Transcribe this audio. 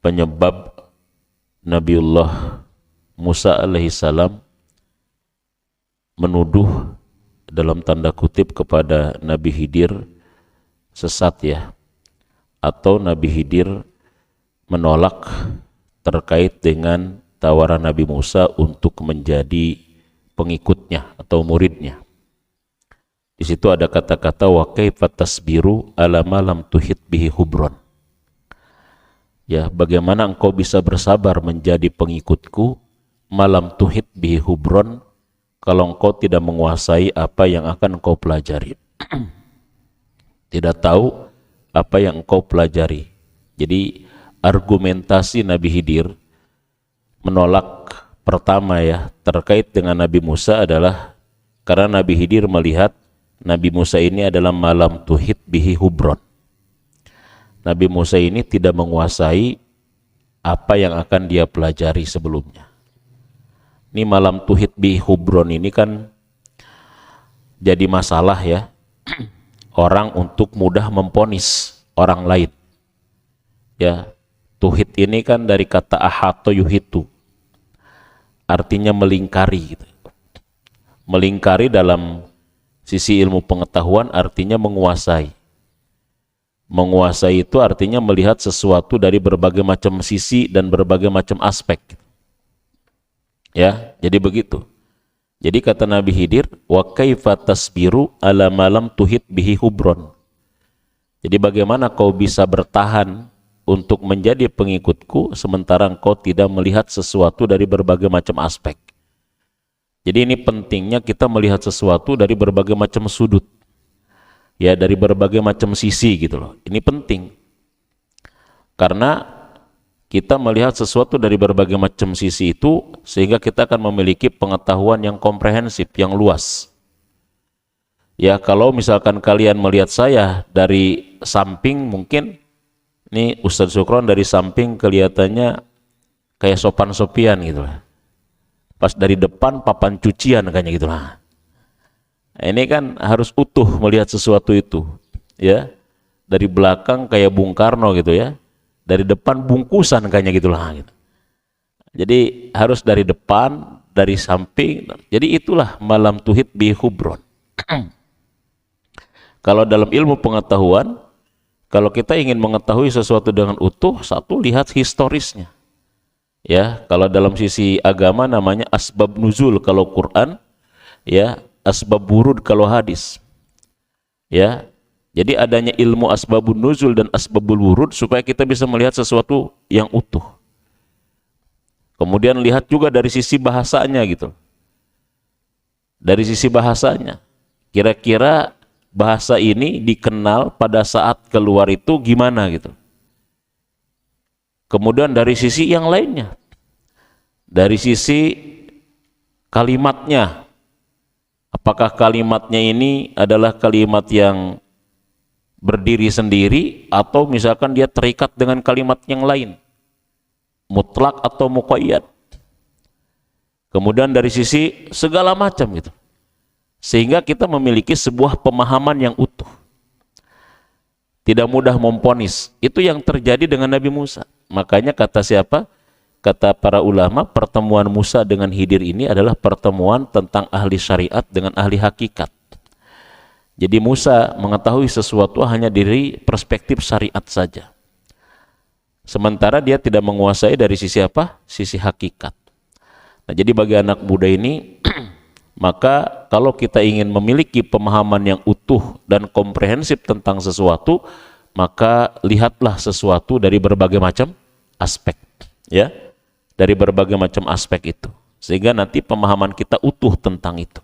penyebab Nabiullah Musa alaihissalam menuduh dalam tanda kutip kepada Nabi Khidir sesat ya, atau Nabi Khidir menolak terkait dengan tawaran Nabi Musa untuk menjadi pengikutnya atau muridnya. Di situ ada kata-kata wa kaifa tasbiru ala ma lam tuhit bihi hubron. Ya, bagaimana engkau bisa bersabar menjadi pengikutku malam tuhit bihi hubron, kalau engkau tidak menguasai apa yang akan engkau pelajari. Tidak tahu apa yang engkau pelajari. Jadi argumentasi Nabi Khidir menolak pertama ya terkait dengan Nabi Musa adalah karena Nabi Khidir melihat Nabi Musa ini adalah malam tuhit bihi hubron. Nabi Musa ini tidak menguasai apa yang akan dia pelajari sebelumnya. Ini malam tuhit bihi hubron ini kan jadi masalah ya orang untuk mudah memponis orang lain. Ya, tuhit ini kan dari kata ahato yuhitu, artinya melingkari gitu. Melingkari dalam sisi ilmu pengetahuan artinya menguasai. Menguasai itu artinya melihat sesuatu dari berbagai macam sisi dan berbagai macam aspek. Ya, jadi begitu. Jadi kata Nabi Khidir, wa kaifa tasbiru ala malam tuhit bihi hubron. Jadi bagaimana kau bisa bertahan untuk menjadi pengikutku sementara engkau tidak melihat sesuatu dari berbagai macam aspek. Jadi ini pentingnya kita melihat sesuatu dari berbagai macam sudut. Ya, dari berbagai macam sisi gitu loh. Ini penting. Karena kita melihat sesuatu dari berbagai macam sisi itu sehingga kita akan memiliki pengetahuan yang komprehensif, yang luas. Ya, kalau misalkan kalian melihat saya dari samping, mungkin nih Ustadz Syukron dari samping kelihatannya kayak sopan-sopian gitu lah. Pas dari depan papan cucian kayaknya gitu lah. Ini kan harus utuh melihat sesuatu itu, ya. Dari belakang kayak Bung Karno gitu ya, dari depan bungkusan kayaknya gitulah. Gitu. Jadi harus dari depan, dari samping. Jadi itulah malam tuhit bi hubron. Kalau dalam ilmu pengetahuan, kalau kita ingin mengetahui sesuatu dengan utuh, satu lihat historisnya. Ya, kalau dalam sisi agama namanya asbab nuzul kalau Quran, ya. Asbab wurud kalau hadis. Ya. Jadi adanya ilmu asbabun nuzul dan asbabul wurud supaya kita bisa melihat sesuatu yang utuh. Kemudian lihat juga dari sisi bahasanya gitu. Dari sisi bahasanya. Kira-kira bahasa ini dikenal pada saat keluar itu gimana gitu. Kemudian dari sisi yang lainnya. Dari sisi kalimatnya. Apakah kalimatnya ini adalah kalimat yang berdiri sendiri atau misalkan dia terikat dengan kalimat yang lain, mutlak atau muqayyad. Kemudian dari sisi segala macam gitu, sehingga kita memiliki sebuah pemahaman yang utuh. Tidak mudah memponis. Itu yang terjadi dengan Nabi Musa. Makanya kata siapa? Kata para ulama, pertemuan Musa dengan Khidir ini adalah pertemuan tentang ahli syariat dengan ahli hakikat. Jadi Musa mengetahui sesuatu hanya dari perspektif syariat saja. Sementara dia tidak menguasai dari sisi apa? Sisi hakikat. Nah, jadi bagi anak muda ini, maka kalau kita ingin memiliki pemahaman yang utuh dan komprehensif tentang sesuatu, maka lihatlah sesuatu dari berbagai macam aspek. Ya. Dari berbagai macam aspek itu, sehingga nanti pemahaman kita utuh tentang itu.